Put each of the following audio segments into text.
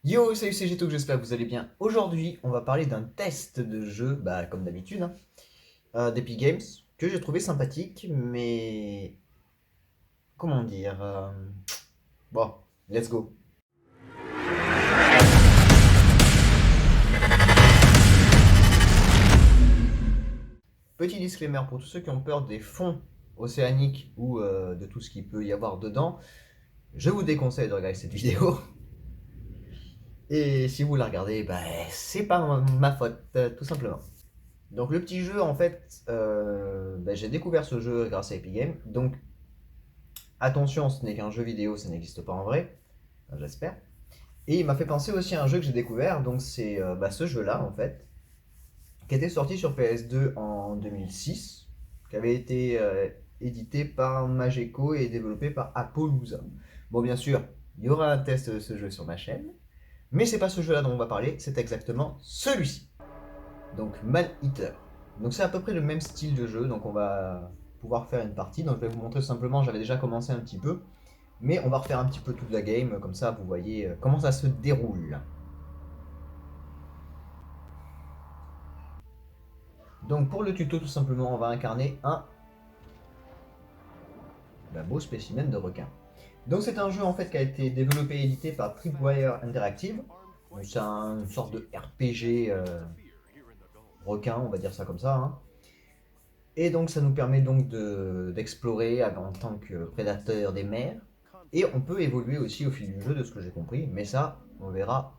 Yo, salut, c'est Geto, j'espère que vous allez bien. Aujourd'hui, on va parler d'un test de jeu, comme d'habitude, hein, d'Epic Games, que j'ai trouvé sympathique, mais comment dire bon, let's go. Petit disclaimer pour tous ceux qui ont peur des fonds océaniques ou de tout ce qu'il peut y avoir dedans, je vous déconseille de regarder cette vidéo. Et si vous la regardez, c'est pas ma faute, tout simplement. Donc le petit jeu, en fait, j'ai découvert ce jeu grâce à Epic Games, donc attention, ce n'est qu'un jeu vidéo, ça n'existe pas en vrai, enfin, j'espère. Et il m'a fait penser aussi à un jeu que j'ai découvert, donc c'est ce jeu-là en fait, qui était sorti sur PS2 en 2006, qui avait été édité par Mageco et développé par Appaloosa. Bon, bien sûr, il y aura un test de ce jeu sur ma chaîne, mais c'est pas ce jeu-là dont on va parler, c'est exactement celui-ci. Donc Man Eater. Donc c'est à peu près le même style de jeu, donc on va pouvoir faire une partie. Donc je vais vous montrer simplement, j'avais déjà commencé un petit peu, mais on va refaire un petit peu toute la game, comme ça vous voyez comment ça se déroule. Donc pour le tuto, tout simplement, on va incarner un beau spécimen de requin. Donc c'est un jeu en fait qui a été développé et édité par Tripwire Interactive. Donc c'est une sorte de RPG requin, on va dire ça comme ça, hein. Et donc ça nous permet donc d'explorer en tant que prédateur des mers. Et on peut évoluer aussi au fil du jeu, de ce que j'ai compris, mais ça, on verra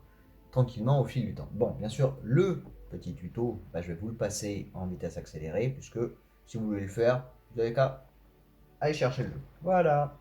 tranquillement au fil du temps. Bon, bien sûr, le petit tuto, je vais vous le passer en vitesse accélérée, puisque si vous voulez le faire, vous avez qu'à aller chercher le jeu. Voilà.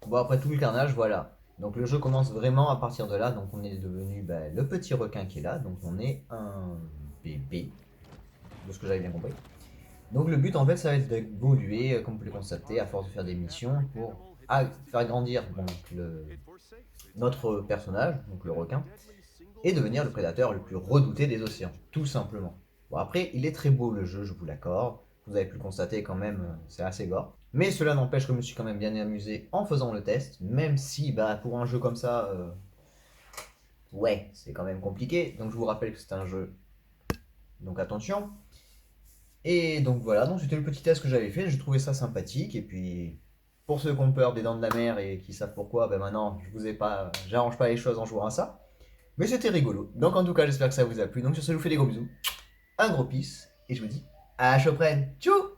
Bon, après tout le carnage, voilà. Donc le jeu commence vraiment à partir de là. Donc on est devenu le petit requin qui est là. Donc on est un bébé, de ce que j'avais bien compris. Donc le but en fait ça va être d'évoluer, comme vous pouvez le constater, à force de faire des missions pour faire grandir donc, notre personnage, donc le requin, et devenir le prédateur le plus redouté des océans, tout simplement. Bon après, il est très beau le jeu, je vous l'accorde. Vous avez pu le constater quand même, c'est assez gore. Mais cela n'empêche que je me suis quand même bien amusé en faisant le test, même si pour un jeu comme ça, ouais, c'est quand même compliqué. Donc je vous rappelle que c'est un jeu, donc attention. Et donc voilà, donc c'était le petit test que j'avais fait, j'ai trouvé ça sympathique. Et puis pour ceux qui ont peur des dents de la mer et qui savent pourquoi, maintenant je vous ai pas, j'arrange pas les choses en jouant à ça. Mais c'était rigolo. Donc en tout cas, j'espère que ça vous a plu. Donc sur ce, je vous fais des gros bisous, un gros peace, et je vous dis à la prochaine. Tchou!